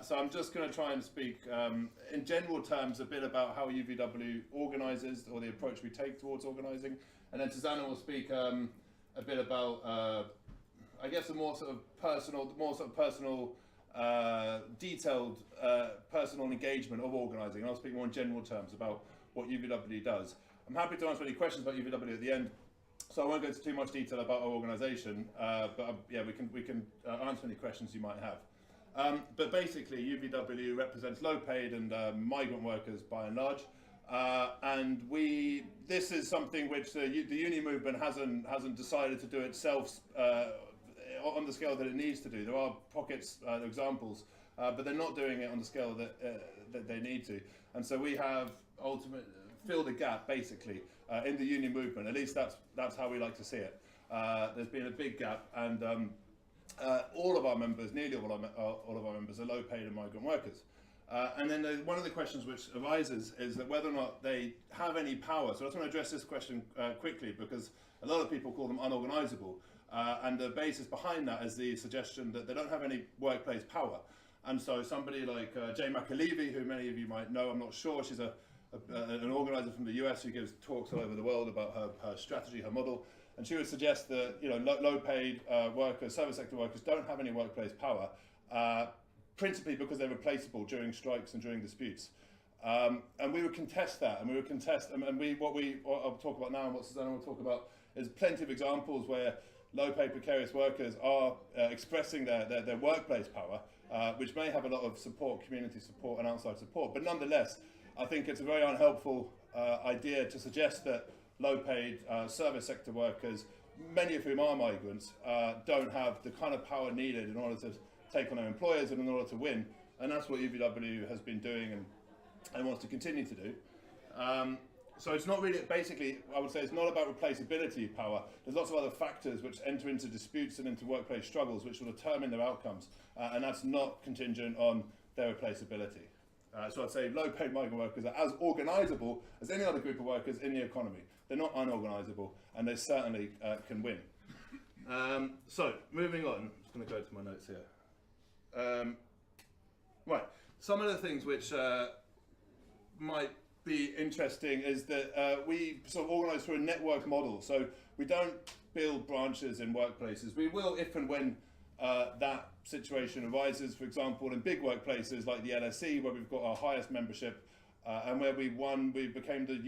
So I'm just going to try and speak in general terms a bit about how UVW organises, or the approach we take towards organising, and then Susanna will speak a bit about, I guess, a more sort of personal, detailed personal engagement of organising. And I'll speak more in general terms about what UVW does. I'm happy to answer any questions about UVW at the end, so I won't go into too much detail about our organisation, but yeah, we can answer any questions you might have. But basically, UVW represents low-paid and migrant workers by and large, and this is something which the union movement hasn't decided to do itself on the scale that it needs to do. There are pockets, examples, but they're not doing it on the scale that they need to, and so we have ultimately filled a gap basically in the union movement. At least that's how we like to see it. There's been a big gap, and all of our members, nearly all of our members, are low-paid and migrant workers. And then one of the questions which arises is that whether or not they have any power. So I just want to address this question quickly, because a lot of people call them unorganisable. And the basis behind that is the suggestion that they don't have any workplace power. And so somebody like Jay McAlevey, who many of you might know, I'm not sure, she's an organiser from the US who gives talks all over the world about her strategy, her model. And she would suggest that low-paid workers, service sector workers, don't have any workplace power, principally because they're replaceable during strikes and during disputes. And we would contest that, and what I'll talk about now, and what Susanna will talk about, is plenty of examples where low-paid precarious workers are expressing their workplace power, which may have a lot of support, community support and outside support. But nonetheless, I think it's a very unhelpful idea to suggest that low-paid service sector workers, many of whom are migrants, don't have the kind of power needed in order to take on their employers and in order to win. And that's what UVW has been doing and wants to continue to do. So it's not really, basically, I would say it's not about replaceability of power. There's lots of other factors which enter into disputes and into workplace struggles which will determine their outcomes. And that's not contingent on their replaceability. So I'd say low-paid migrant workers are as organisable as any other group of workers in the economy. They're not unorganisable, and they certainly can win. So moving on, I'm just going to go to my notes here. Right, some of the things which might be interesting is that we sort of organise through a network model. So we don't build branches in workplaces. We will if and when that situation arises, for example, in big workplaces like the LSE, where we've got our highest membership, and where we became the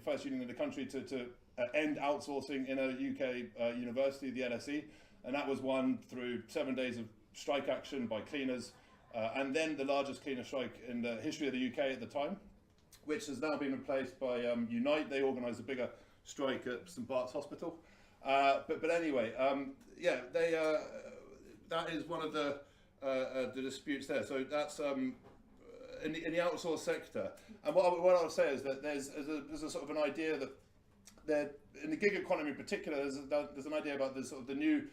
first union in the country to end outsourcing in a UK university, the LSE, and that was won through 7 days of strike action by cleaners, and then the largest cleaner strike in the history of the UK at the time, which has now been replaced by Unite. They organised a bigger strike at St Bart's Hospital. But anyway, yeah, that is one of the disputes there. So that's in the outsourced sector. And what I would say is that there's a sort of an idea that in the gig economy in particular, there's an idea about the new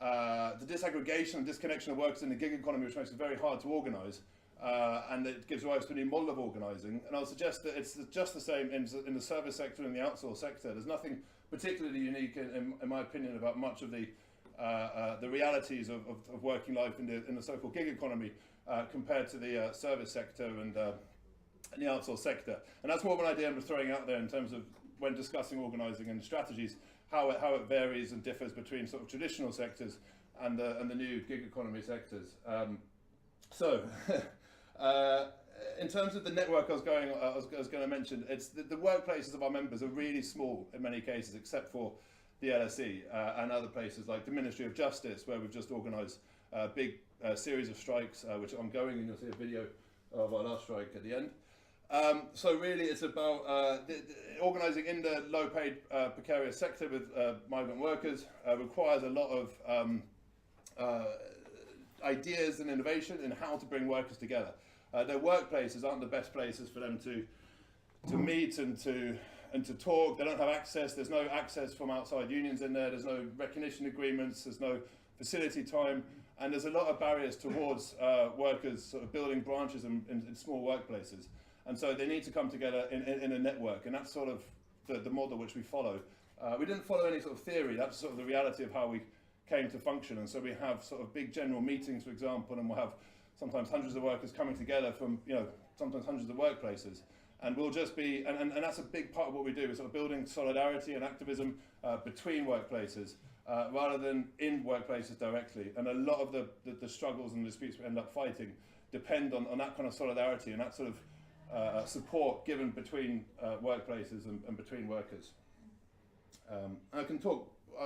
the disaggregation and disconnection of workers in the gig economy, which makes it very hard to organise. And it gives rise to a new model of organising. And I'll suggest that it's just the same in the service sector and the outsourced sector. There's nothing particularly unique, in my opinion, about much of the realities of working life in the so-called gig economy compared to the service sector and the outsourced sector. And that's more of an idea I'm throwing out there in terms of when discussing organising and strategies, how it varies and differs between sort of traditional sectors and the new gig economy sectors. In terms of the network I was going to mention, it's the workplaces of our members are really small in many cases, except for the LSE and other places like the Ministry of Justice, where we've just organised a big series of strikes which are ongoing, and you'll see a video of our last strike at the end. So really it's about organising in the low-paid precarious sector with migrant workers requires a lot of ideas and innovation in how to bring workers together. Their workplaces aren't the best places for them to meet and to talk. They don't have access. There's no access from outside unions in there. There's no recognition agreements. There's no facility time, and there's a lot of barriers towards workers sort of building branches in small workplaces. And so they need to come together in a network, and that's sort of the model which we follow. We didn't follow any sort of theory. That's sort of the reality of how we came to function. And so we have sort of big general meetings, for example, and we'll have sometimes hundreds of workers coming together from, sometimes hundreds of workplaces. And we'll just be, and that's a big part of what we do, is sort of building solidarity and activism between workplaces, rather than in workplaces directly. And a lot of the struggles and disputes we end up fighting depend on that kind of solidarity and that sort of support given between workplaces and between workers. I can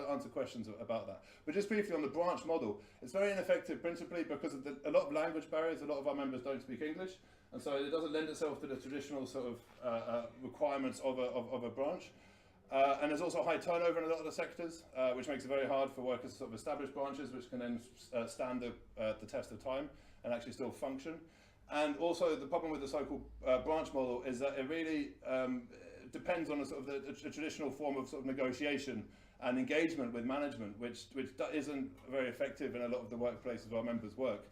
answer questions about that. But just briefly on the branch model, it's very ineffective principally because of a lot of language barriers. A lot of our members don't speak English, and so it doesn't lend itself to the traditional sort of requirements of a branch. And there's also high turnover in a lot of the sectors, which makes it very hard for workers to sort of establish branches which can then stand the test of time and actually still function. And also the problem with the so-called branch model is that it really depends on a sort of the traditional form of sort of negotiation and engagement with management, which isn't very effective in a lot of the workplaces where our members work.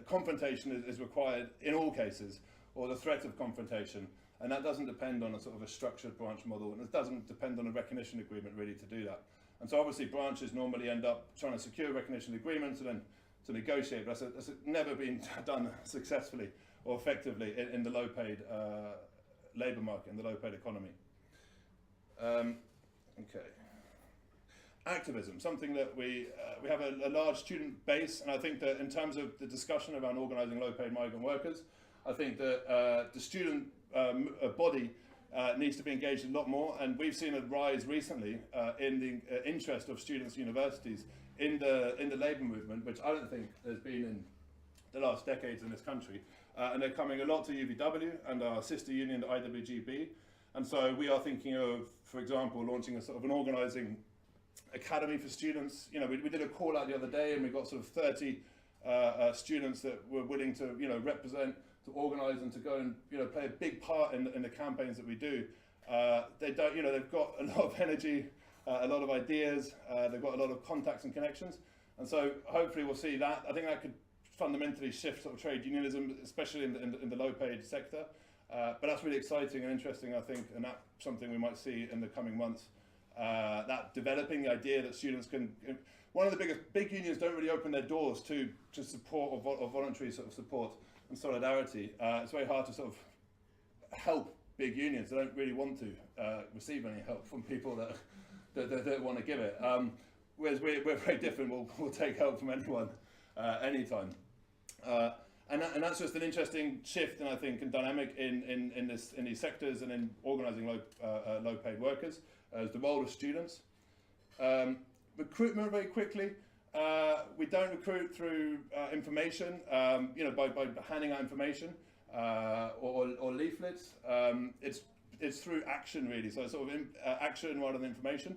Confrontation is required in all cases, or the threat of confrontation, and that doesn't depend on a sort of a structured branch model, and it doesn't depend on a recognition agreement really to do that. And so obviously branches normally end up trying to secure recognition agreements and then to negotiate, but that's never been done successfully or effectively in the low-paid labour market, in the low-paid economy. Okay. Activism, something that we have a large student base, and I think that in terms of the discussion around organising low-paid migrant workers, I think that the student body needs to be engaged a lot more, and we've seen a rise recently in the interest of students and universities in the labour movement, which I don't think has been in the last decades in this country, and they're coming a lot to UVW and our sister union, the IWGB, and so we are thinking of, for example, launching a sort of an organising academy for students. We did a call out the other day, and we got sort of 30 students that were willing to represent, to organise, and to go and play a big part in the campaigns that we do. They've got a lot of energy, a lot of ideas, they've got a lot of contacts and connections, and so hopefully we'll see that. I think that could fundamentally shift sort of trade unionism, especially in the low-paid sector. But that's really exciting and interesting, I think, and that's something we might see in the coming months. That developing the idea that students can, one of the big unions don't really open their doors to support or voluntary sort of support and solidarity. It's very hard to sort of help big unions. They don't really want to receive any help from people that don't want to give it. Whereas we're very different. We'll take help from anyone, anytime. And that's just an interesting shift, and I think, and dynamic in these sectors and in organising low-paid workers. As the role of students. Recruitment, very quickly. We don't recruit through information, by handing out information or leaflets. It's through action, really. So it's sort of action rather than information.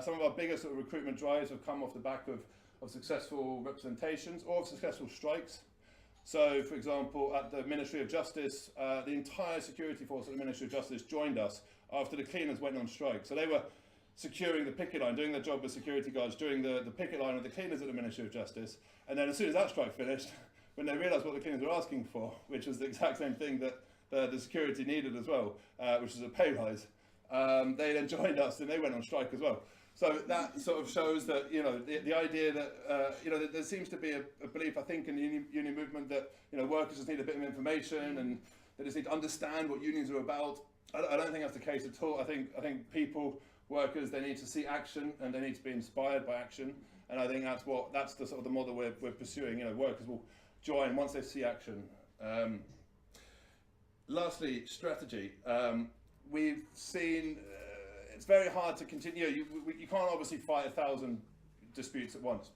Some of our biggest sort of recruitment drives have come off the back of successful representations or of successful strikes. So, for example, at the Ministry of Justice, the entire security force at the Ministry of Justice joined us after the cleaners went on strike. So they were securing the picket line, doing their job as security guards during the picket line of the cleaners at the Ministry of Justice. And then as soon as that strike finished, when they realised what the cleaners were asking for, which was the exact same thing that the security needed as well, which was a pay rise, they then joined us and they went on strike as well. So that sort of shows that, the idea that, that there seems to be a belief, I think, in the union movement that, workers just need a bit of information and they just need to understand what unions are about. I don't think that's the case at all. I think people, workers, they need to see action and they need to be inspired by action. And I think that's the sort of the model we're pursuing. Workers will join once they see action. Lastly, strategy. We've seen it's very hard to continue. You can't obviously fight 1,000 disputes at once.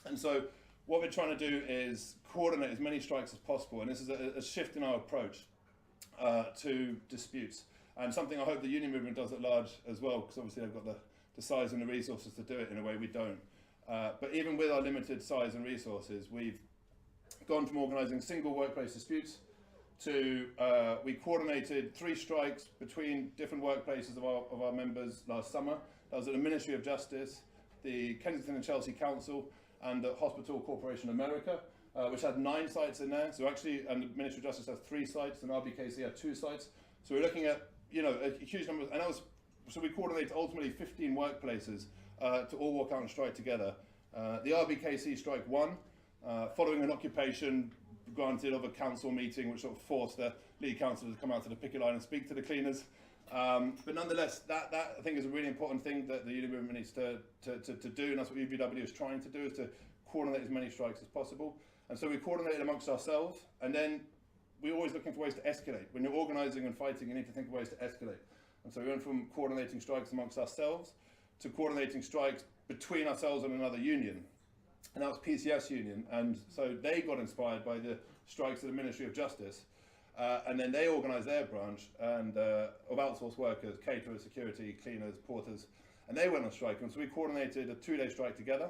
And so what we're trying to do is coordinate as many strikes as possible. And this is a shift in our approach to disputes. And something I hope the union movement does at large as well, because obviously they've got the size and the resources to do it in a way we don't. But even with our limited size and resources, we've gone from organising single workplace disputes to we coordinated 3 strikes between different workplaces of our members last summer. That was at the Ministry of Justice, the Kensington and Chelsea Council, and the Hospital Corporation America, which had 9 sites in there. So actually, and the Ministry of Justice has 3 sites, and RBKC had 2 sites. So we're looking at a huge number, and so we coordinated ultimately 15 workplaces to all walk out and strike together. The RBKC strike won, following an occupation granted of a council meeting, which sort of forced the lead councillor to come out to the picket line and speak to the cleaners. But nonetheless, that I think is a really important thing that the union movement needs to do, and that's what UVW is trying to do, is to coordinate as many strikes as possible. And so we coordinated amongst ourselves, and then we're always looking for ways to escalate. When you're organising and fighting, you need to think of ways to escalate. And so we went from coordinating strikes amongst ourselves to coordinating strikes between ourselves and another union. And that was PCS union. And so they got inspired by the strikes of the Ministry of Justice. And then they organised their branch and of outsourced workers, caterers, security, cleaners, porters, and they went on strike. And so we coordinated a 2-day strike together.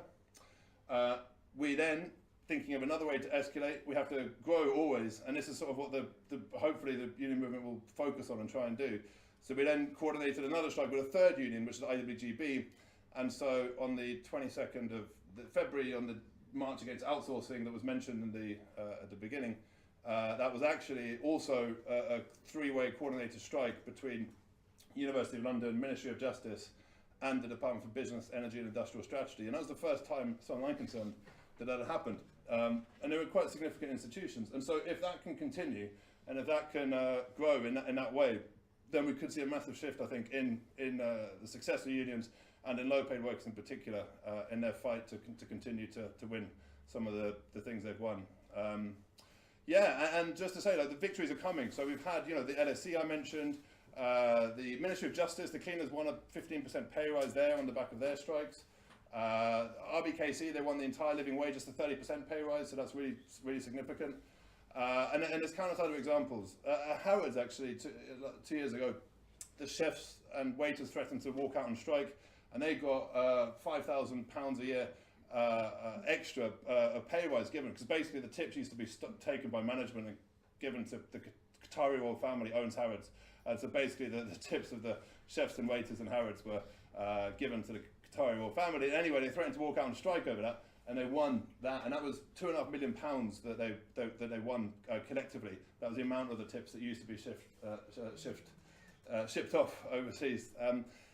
We then, thinking of another way to escalate, we have to grow always, and this is sort of what hopefully the union movement will focus on and try and do. So we then coordinated another strike with a third union, which is the IWGB, and so on the 22nd of February, on the March Against Outsourcing that was mentioned in the at the beginning, that was actually also a 3-way coordinated strike between University of London, Ministry of Justice, and the Department for Business, Energy and Industrial Strategy, and that was the first time, as far as I'm concerned, that had happened. And they were quite significant institutions, and so if that can continue, and if that can grow in that way, then we could see a massive shift, I think, in the successor unions and in low-paid workers in particular, in their fight to continue to win some of the things they've won. Yeah, and just to say, like, the victories are coming. So we've had, the LSE I mentioned, the Ministry of Justice, the cleaners won a 15% pay rise there on the back of their strikes. RBKC, they won the entire living wage, just a 30% pay rise, so that's really, really significant. And there's countless other examples. Harrods, actually, 2 years ago, the chefs and waiters threatened to walk out on strike, and they got £5,000 a year extra pay rise given, because basically the tips used to be taken by management and given to the Qatari royal family owns Harrods. And so basically the tips of the chefs and waiters in Harrods were given to the Qatari royal family. Anyway, they threatened to walk out on strike over that, and they won that, and that was £2.5 million that they won collectively. That was the amount of the tips that used to be shipped off overseas.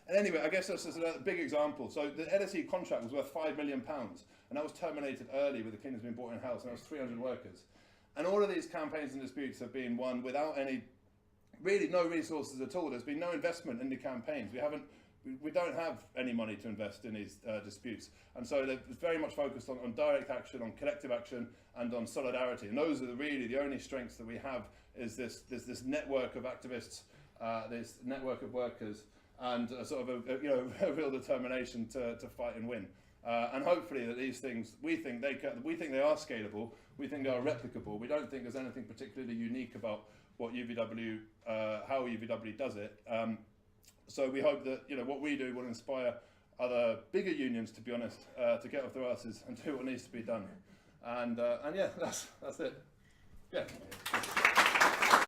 And anyway, I guess that's just a big example. So the LSE contract was worth £5 million, and that was terminated early with the cleaners being brought in-house, and that was 300 workers. And all of these campaigns and disputes have been won without no resources at all. There's been no investment in the campaigns. We don't have any money to invest in these disputes. And so they're very much focused on direct action, on collective action, and on solidarity. And those are really the only strengths that we have, is this network of activists, this network of workers, and sort of a real determination to fight and win. And hopefully that these things, we think they are scalable, we think they are replicable. We don't think there's anything particularly unique about what UVW, how UVW does it. So we hope that what we do will inspire other bigger unions, to be honest, to get off their asses and do what needs to be done. And yeah, that's it. Yeah.